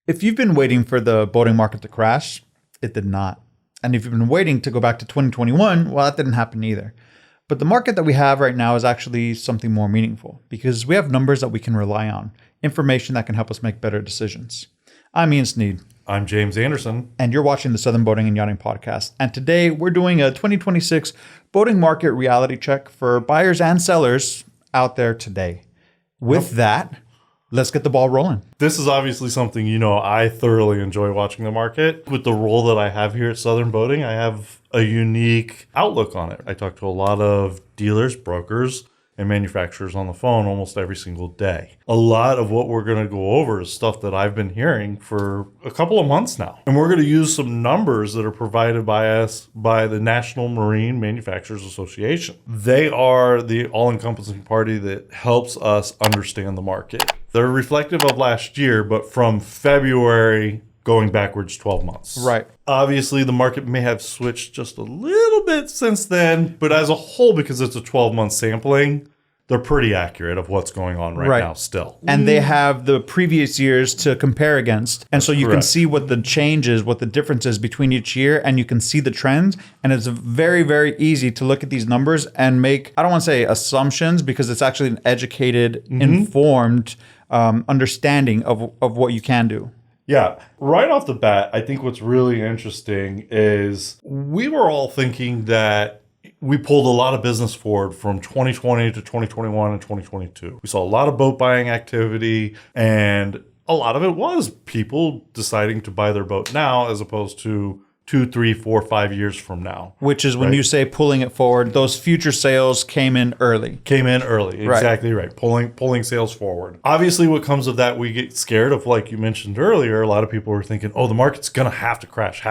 If you've been waiting for the boating market to crash, it did not. And if you've been waiting to go back to 2021, well, that didn't happen either. But the market that we have right now is actually something more meaningful because we have numbers that we can rely on, information that can help us make better decisions. I'm Ian Sneed. I'm James Anderson. And you're watching the Southern Boating and Yachting Podcast. And today we're doing a 2026 boating market reality check for buyers and sellers out there today. With that, let's get the ball rolling. This is obviously something, I thoroughly enjoy watching the market. With the role that I have here at Southern Boating, I have a unique outlook on it. I talk to a lot of dealers, brokers, and manufacturers on the phone almost every single day. A lot of what we're going to go over is stuff that I've been hearing for a couple of months now. And we're going to use some numbers that are provided by us by the National Marine Manufacturers Association. They are the all-encompassing party that helps us understand the market. They're reflective of last year, but from February going backwards 12 months. Right. Obviously, the market may have switched just a little bit since then, but as a whole, because it's a 12-month sampling, they're pretty accurate of what's going on right now still. And they have the previous years to compare against. And so you Correct. can see what the change is, what the difference is between each year, and you can see the trends. And it's very, very easy to look at these numbers and make, I don't want to say assumptions, because it's actually an educated, informed understanding of what you can do. Yeah. Right off the bat, I think what's really interesting is we were all thinking that we pulled a lot of business forward from 2020 to 2021 and 2022. We saw a lot of boat buying activity, and a lot of it was people deciding to buy their boat now as opposed to 2, 3, 4, 5 years from now. Which is when you say pulling it forward, those future sales came in early. Exactly right. Pulling sales forward. Obviously, what comes of that, we get scared of, like you mentioned earlier, a lot of people were thinking, oh, the market's going to have to crash,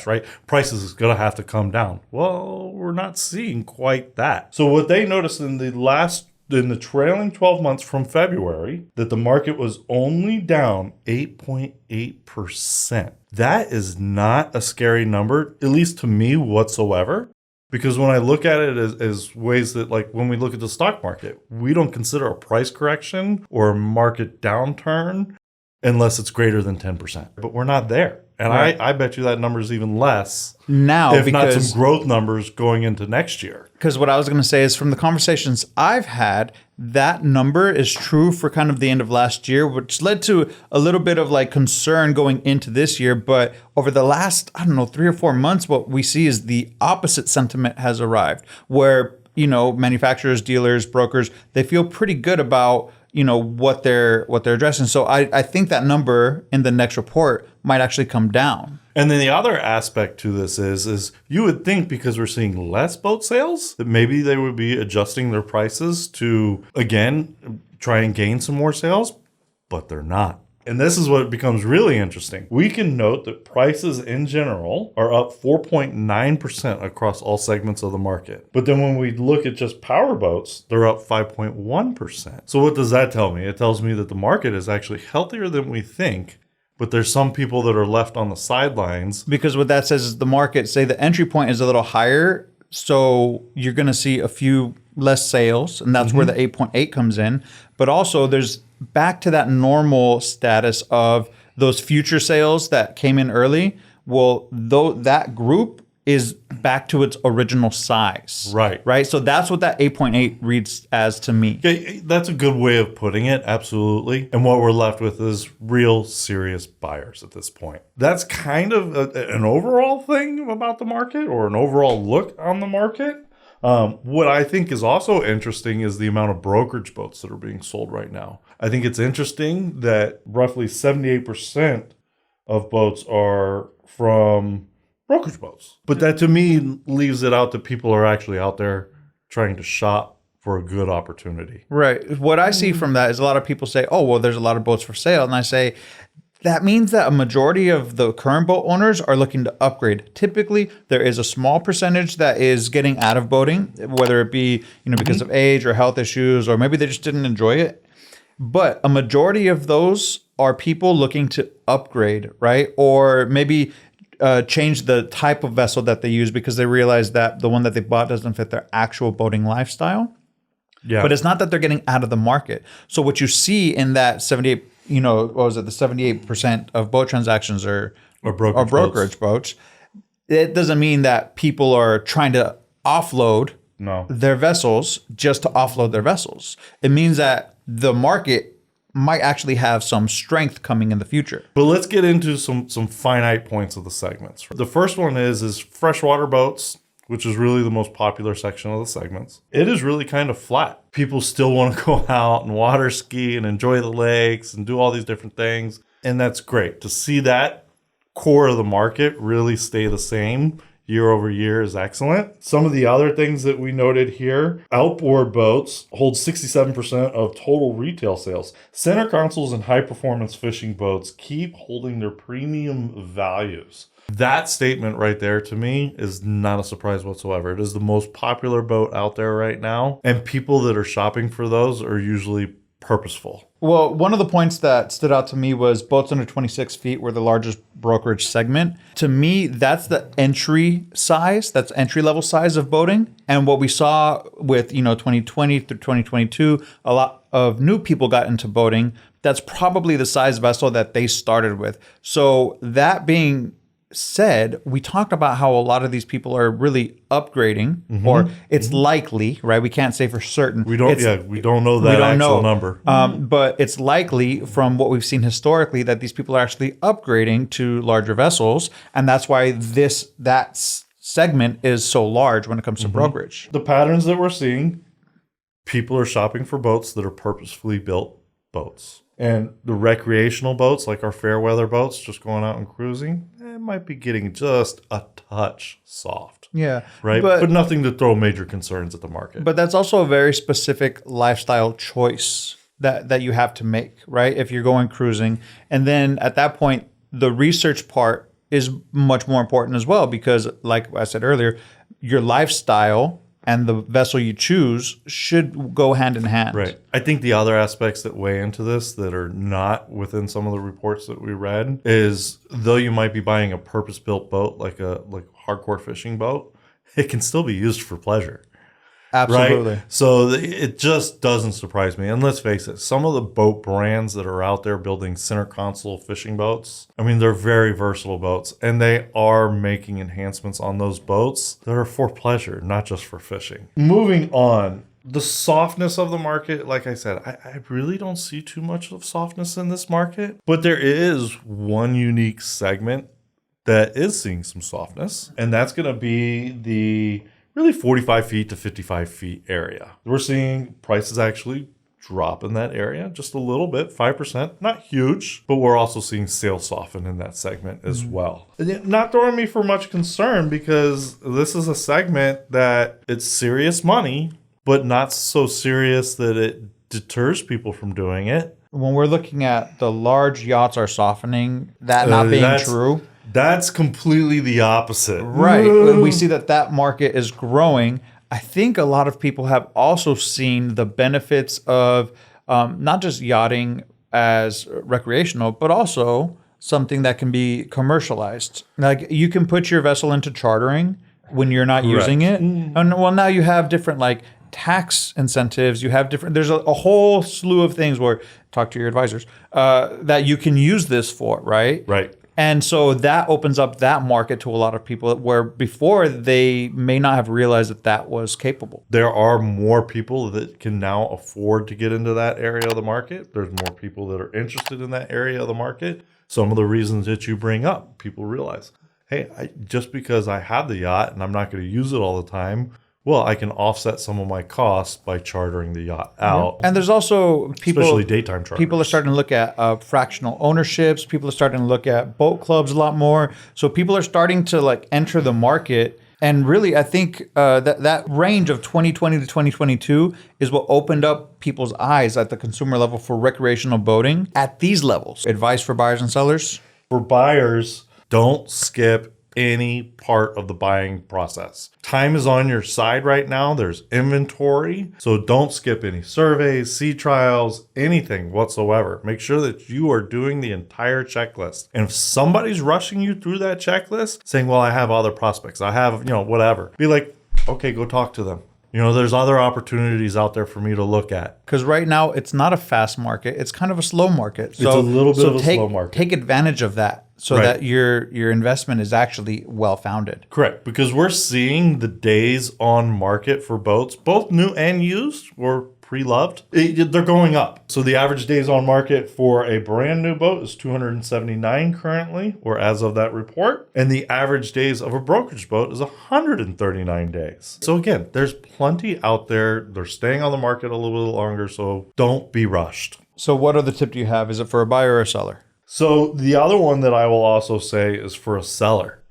right? Prices is going to have to come down. Well, we're not seeing quite that. So what they noticed in the trailing 12 months from February, that the market was only down 8.8%. That is not a scary number, at least to me whatsoever, because when I look at it as ways that, like when we look at the stock market, we don't consider a price correction or a market downturn unless it's greater than 10%. But we're not there. And I bet you that number is even less now, if not some growth numbers going into next year. Because what I was going to say is from the conversations I've had, that number is true for kind of the end of last year, which led to a little bit of like concern going into this year. But over the last, 3 or 4 months, what we see is the opposite sentiment has arrived where, manufacturers, dealers, brokers, they feel pretty good about what they're addressing. So I think that number in the next report might actually come down. And then the other aspect to this is you would think because we're seeing less boat sales that maybe they would be adjusting their prices to, again, try and gain some more sales, but they're not. And this is what becomes really interesting. We can note that prices in general are up 4.9% across all segments of the market. But then when we look at just powerboats, they're up 5.1%. So what does that tell me? It tells me that the market is actually healthier than we think, but there's some people that are left on the sidelines. Because what that says is the market, say the entry point is a little higher, so you're going to see a few less sales, and that's where the 8.8 comes in. But also there's back to that normal status of those future sales that came in early. Well, though that group is back to its original size. Right. So that's what that 8.8 reads as to me. Okay, that's a good way of putting it. Absolutely. And what we're left with is real serious buyers at this point. That's kind of an overall thing about the market, or an overall look on the market. What I think is also interesting is the amount of brokerage boats that are being sold right now. I think it's interesting that roughly 78% of boats are from brokerage boats. But that to me leaves it out that people are actually out there trying to shop for a good opportunity. Right. What I see from that is a lot of people say, oh, well, there's a lot of boats for sale. And I say, that means that a majority of the current boat owners are looking to upgrade. Typically, there is a small percentage that is getting out of boating, whether it be because of age or health issues, or maybe they just didn't enjoy it. But a majority of those are people looking to upgrade, right? Or maybe change the type of vessel that they use because they realize that the one that they bought doesn't fit their actual boating lifestyle. Yeah. But it's not that they're getting out of the market. So what you see in that 78% what was it? The 78% of boat transactions are brokerage boats. It doesn't mean that people are trying to offload their vessels just to offload their vessels. It means that the market might actually have some strength coming in the future. But let's get into some finite points of the segments. The first one is freshwater boats, which is really the most popular section of the segments. It is really kind of flat. People still want to go out and water ski and enjoy the lakes and do all these different things. And that's great. To see that core of the market really stay the same year over year is excellent. Some of the other things that we noted here, outboard boats hold 67% of total retail sales. Center consoles and high performance fishing boats keep holding their premium values. That statement right there to me is not a surprise whatsoever. It is the most popular boat out there right now. And people that are shopping for those are usually purposeful. Well, one of the points that stood out to me was boats under 26 feet were the largest brokerage segment. To me, that's the entry size. That's entry level size of boating. And what we saw with 2020 through 2022, a lot of new people got into boating. That's probably the size vessel that they started with. So that being said, we talked about how a lot of these people are really upgrading, or it's likely, right? We can't say for certain. We don't know that actual number. But it's likely from what we've seen historically that these people are actually upgrading to larger vessels, and that's why that segment is so large when it comes to brokerage. The patterns that we're seeing, people are shopping for boats that are purposefully built boats. And the recreational boats, like our fair weather boats, just going out and cruising, it might be getting just a touch soft. Yeah. Right? But nothing to throw major concerns at the market. But that's also a very specific lifestyle choice that you have to make, right? If you're going cruising. And then at that point, the research part is much more important as well, because like I said earlier, your lifestyle and the vessel you choose should go hand in hand. Right. I think the other aspects that weigh into this that are not within some of the reports that we read is, though you might be buying a purpose-built boat, like a hardcore fishing boat, it can still be used for pleasure. Absolutely. Right? So it just doesn't surprise me. And let's face it, some of the boat brands that are out there building center console fishing boats, I mean, they're very versatile boats, and they are making enhancements on those boats that are for pleasure, not just for fishing. Moving on, the softness of the market, like I said, I really don't see too much of softness in this market, but there is one unique segment that is seeing some softness, and that's going to be the really 45 feet to 55 feet area. We're seeing prices actually drop in that area just a little bit, 5%, not huge, but we're also seeing sales soften in that segment as well. Not throwing me for much concern, because this is a segment that it's serious money, but not so serious that it deters people from doing it. When we're looking at the large yachts are softening, that not being true. That's completely the opposite. Right. When we see that market is growing, I think a lot of people have also seen the benefits of not just yachting as recreational, but also something that can be commercialized. Like, you can put your vessel into chartering when you're not using it. And well, now you have different tax incentives. You have different, there's a whole slew of things where, talk to your advisors, that you can use this for, right? Right. And so that opens up that market to a lot of people where before they may not have realized that was capable. There are more people that can now afford to get into that area of the market. There's more people that are interested in that area of the market. Some of the reasons that you bring up, people realize, hey, just because I have the yacht and I'm not going to use it all the time, well, I can offset some of my costs by chartering the yacht out. And there's also people, especially daytime charters. People are starting to look at fractional ownerships. People are starting to look at boat clubs a lot more. So people are starting to enter the market. And really, I think that range of 2020 to 2022 is what opened up people's eyes at the consumer level for recreational boating at these levels. Advice for buyers and sellers? For buyers, don't skip any part of the buying process. Time is on your side right now. There's inventory. So don't skip any surveys, sea trials, anything whatsoever. Make sure that you are doing the entire checklist. And if somebody's rushing you through that checklist saying, well, I have other prospects, I have, whatever, be like, okay, go talk to them. There's other opportunities out there for me to look at. Because right now it's not a fast market; it's kind of a slow market. So, It's a little bit of a slow market. Take advantage of that, so that your investment is actually well founded. Correct, because we're seeing the days on market for boats, both new and used or pre-loved, they're going up. So the average days on market for a brand new boat is 279 currently, or as of that report. And the average days of a brokerage boat is 139 days. So again, there's plenty out there. They're staying on the market a little bit longer, so don't be rushed. So what other tip do you have? Is it for a buyer or a seller? So the other one that I will also say is for a seller.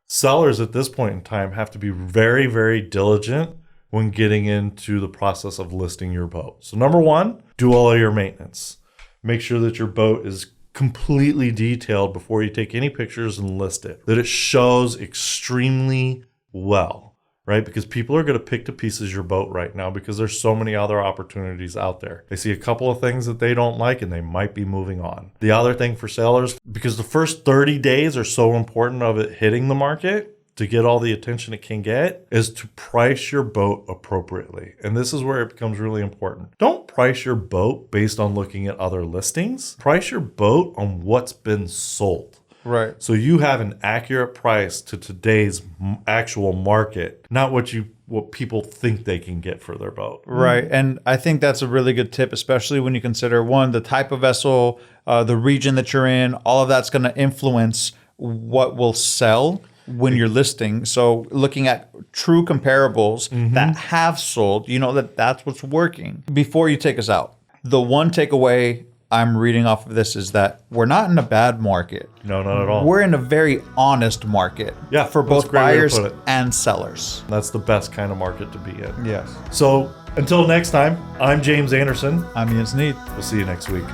Sellers at this point in time have to be very, very diligent when getting into the process of listing your boat. So number one, do all of your maintenance. Make sure that your boat is completely detailed before you take any pictures and list it, that it shows extremely well, right? Because people are going to pick to pieces your boat right now because there's so many other opportunities out there. They see a couple of things that they don't like and they might be moving on. The other thing for sellers, because the first 30 days are so important of it hitting the market, to get all the attention it can get, is to price your boat appropriately. And this is where it becomes really important. Don't price your boat based on looking at other listings. Price your boat on what's been sold. Right. So you have an accurate price to today's actual market, not what people think they can get for their boat. Right. And I think that's a really good tip, especially when you consider, one, the type of vessel, the region that you're in, all of that's going to influence what will sell when you're listing. So looking at true comparables that have sold, that's what's working. Before you take us out, the one takeaway I'm reading off of this is that we're not in a bad market. No, not at all. We're in a very honest market for both buyers and sellers. That's the best kind of market to be in. Yes. So until next time, I'm James Anderson. I'm Ian Sneed. We'll see you next week.